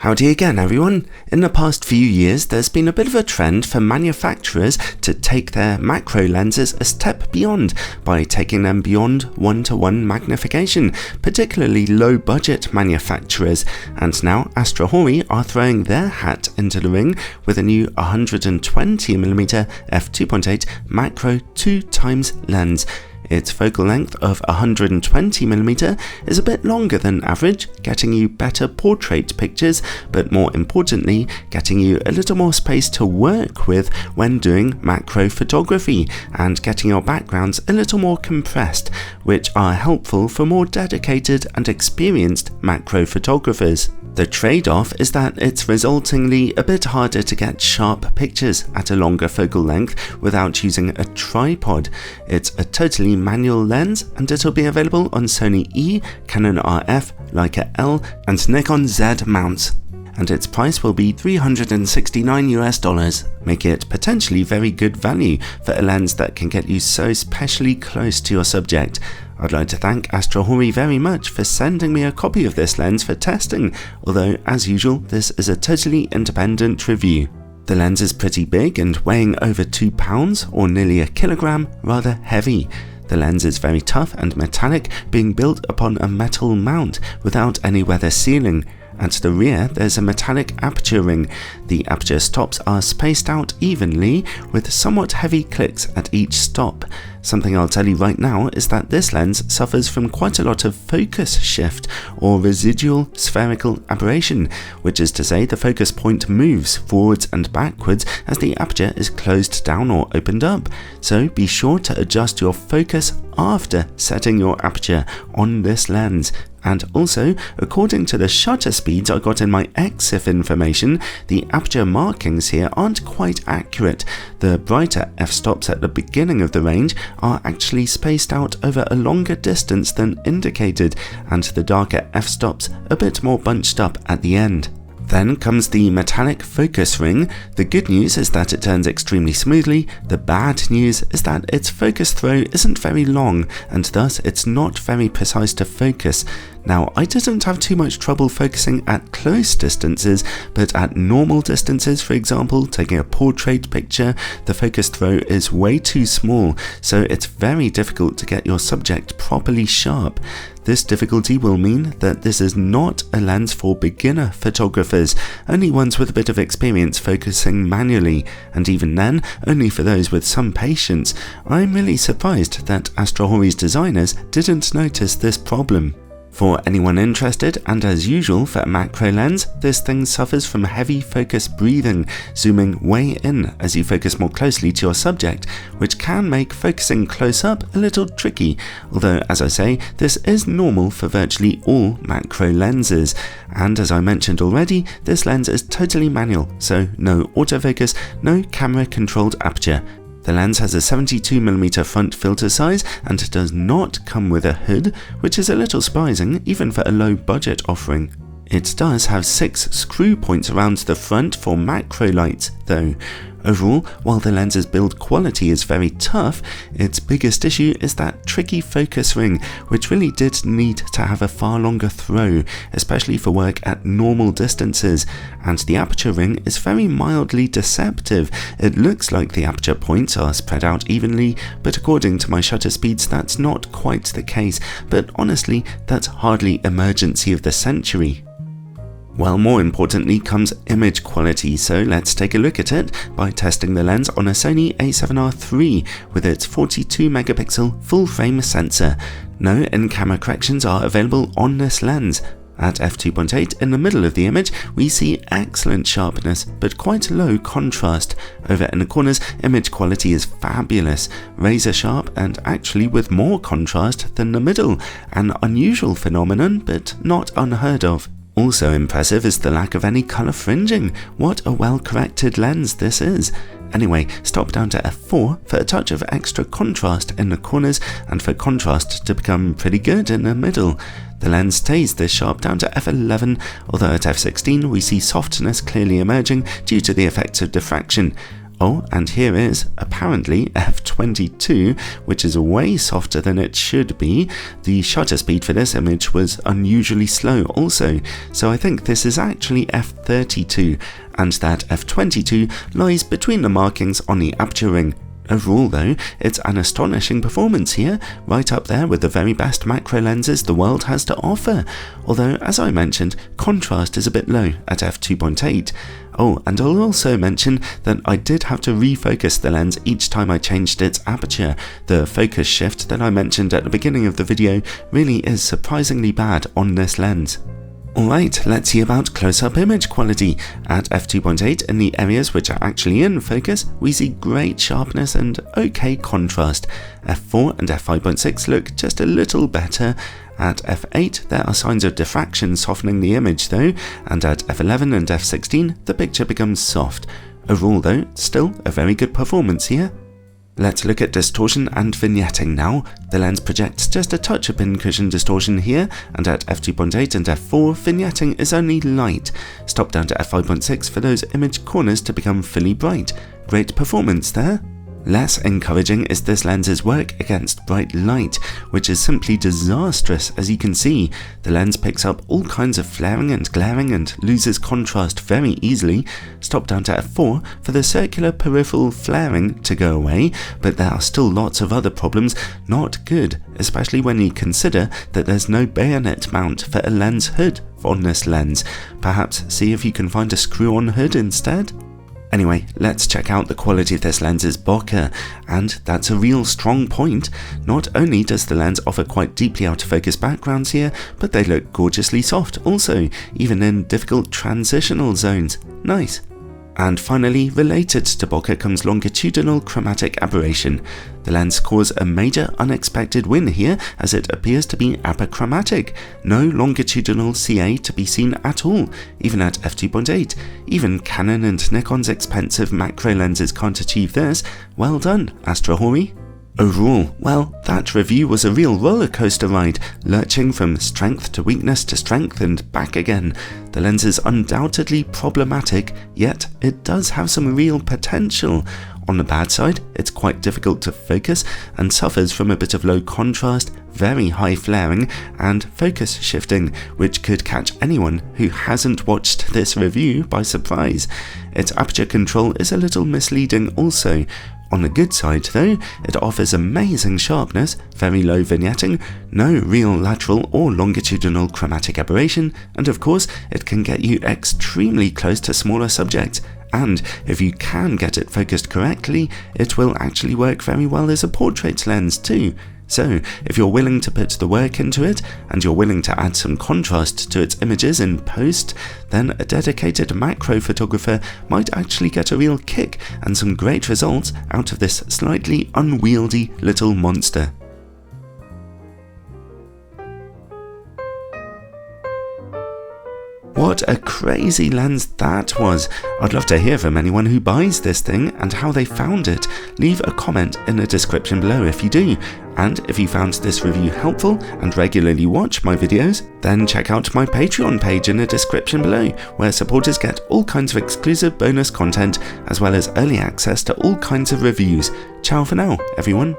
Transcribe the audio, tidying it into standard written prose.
Howdy again everyone. In the past few years there's been a bit of a trend for manufacturers to take their macro lenses a step beyond by taking them beyond 1:1 magnification, particularly low budget manufacturers, and now Astrhori are throwing their hat into the ring with a new 120mm f2.8 macro 2x lens. Its focal length of 120mm is a bit longer than average, getting you better portrait pictures, but more importantly, getting you a little more space to work with when doing macro photography, and getting your backgrounds a little more compressed, which are helpful for more dedicated and experienced macro photographers. The trade-off is that it's resultingly a bit harder to get sharp pictures at a longer focal length without using a tripod. It's a totally manual lens and it'll be available on Sony E, Canon RF, Leica L and Nikon Z mounts. And its price will be $369 making it potentially very good value for a lens that can get you so specially close to your subject. I'd like to thank Astrhori very much for sending me a copy of this lens for testing, although as usual this is a totally independent review. The lens is pretty big and weighing over 2 pounds or nearly a kilogram, rather heavy. The lens is very tough and metallic, being built upon a metal mount without any weather sealing. At the rear there's a metallic aperture ring. The aperture stops are spaced out evenly with somewhat heavy clicks at each stop. Something I'll tell you right now is that this lens suffers from quite a lot of focus shift or residual spherical aberration, which is to say the focus point moves forwards and backwards as the aperture is closed down or opened up. So be sure to adjust your focus after setting your aperture on this lens. And also, according to the shutter speeds I got in my EXIF information, the aperture markings here aren't quite accurate. The brighter f-stops at the beginning of the range are actually spaced out over a longer distance than indicated, and the darker f-stops a bit more bunched up at the end. Then comes the metallic focus ring. The good news is that it turns extremely smoothly. The bad news is that its focus throw isn't very long and thus it's not very precise to focus. Now, I didn't have too much trouble focusing at close distances, but at normal distances, for example, taking a portrait picture, the focus throw is way too small, so it's very difficult to get your subject properly sharp. This difficulty will mean that this is not a lens for beginner photographers, only ones with a bit of experience focusing manually, and even then, only for those with some patience. I'm really surprised that Astrhori's designers didn't notice this problem. For anyone interested, and as usual for a macro lens, this thing suffers from heavy focus breathing, zooming way in as you focus more closely to your subject, which can make focusing close up a little tricky, although as I say, this is normal for virtually all macro lenses. And as I mentioned already, this lens is totally manual, so no autofocus, no camera controlled aperture. The lens has a 72mm front filter size and does not come with a hood, which is a little surprising even for a low budget offering. It does have 6 screw points around the front for macro lights though. Overall, while the lens's build quality is very tough, its biggest issue is that tricky focus ring, which really did need to have a far longer throw, especially for work at normal distances, and the aperture ring is very mildly deceptive. It looks like the aperture points are spread out evenly, but according to my shutter speeds that's not quite the case, but honestly that's hardly emergency of the century. Well, more importantly comes image quality, so let's take a look at it by testing the lens on a Sony a7R III with its 42MP full frame sensor. No in-camera corrections are available on this lens. At f2.8 in the middle of the image we see excellent sharpness but quite low contrast. Over in the corners image quality is fabulous, razor sharp and actually with more contrast than the middle, an unusual phenomenon but not unheard of. Also impressive is the lack of any colour fringing. What a well corrected lens this is. Anyway, stop down to f4 for a touch of extra contrast in the corners and for contrast to become pretty good in the middle. The lens stays this sharp down to f11, although at f16 we see softness clearly emerging due to the effects of diffraction. Oh, and here is, apparently, f22, which is way softer than it should be. The shutter speed for this image was unusually slow also, so I think this is actually f32, and that f22 lies between the markings on the aperture ring. Overall though, it's an astonishing performance here, right up there with the very best macro lenses the world has to offer, although as I mentioned, contrast is a bit low at f2.8. Oh, and I'll also mention that I did have to refocus the lens each time I changed its aperture. The focus shift that I mentioned at the beginning of the video really is surprisingly bad on this lens. Alright, let's see about close-up image quality. At f2.8, in the areas which are actually in focus, we see great sharpness and okay contrast. f4 and f5.6 look just a little better. At f8, there are signs of diffraction softening the image though, and at f11 and f16, the picture becomes soft. Overall though, still a very good performance here. Let's look at distortion and vignetting now. The lens projects just a touch of pincushion distortion here, and at f2.8 and f4, vignetting is only light. Stop down to f5.6 for those image corners to become fully bright. Great performance there. Less encouraging is this lens's work against bright light, which is simply disastrous. As you can see, the lens picks up all kinds of flaring and glaring and loses contrast very easily. Stop down to f4 for the circular peripheral flaring to go away, but there are still lots of other problems. Not good, especially when you consider that there's no bayonet mount for a lens hood on this lens. Perhaps see if you can find a screw-on hood instead? Anyway, let's check out the quality of this lens's bokeh, and that's a real strong point. Not only does the lens offer quite deeply out of focus backgrounds here, but they look gorgeously soft also, even in difficult transitional zones. Nice. And finally, related to bokeh comes longitudinal chromatic aberration. The lens scores a major unexpected win here, as it appears to be apochromatic. No longitudinal CA to be seen at all, even at f2.8. Even Canon and Nikon's expensive macro lenses can't achieve this. Well done, Astrhori. Overall, well, that review was a real rollercoaster ride, lurching from strength to weakness to strength and back again. The lens is undoubtedly problematic, yet it does have some real potential. On the bad side, it's quite difficult to focus and suffers from a bit of low contrast, very high flaring, and focus shifting, which could catch anyone who hasn't watched this review by surprise. Its aperture control is a little misleading also. On the good side though, it offers amazing sharpness, very low vignetting, no real lateral or longitudinal chromatic aberration, and of course it can get you extremely close to smaller subjects. And if you can get it focused correctly, it will actually work very well as a portrait lens too. So, if you're willing to put the work into it, and you're willing to add some contrast to its images in post, then a dedicated macro photographer might actually get a real kick and some great results out of this slightly unwieldy little monster. What a crazy lens that was. I'd love to hear from anyone who buys this thing and how they found it. Leave a comment in the description below if you do. And if you found this review helpful and regularly watch my videos, then check out my Patreon page in the description below, where supporters get all kinds of exclusive bonus content as well as early access to all kinds of reviews. Ciao for now, everyone.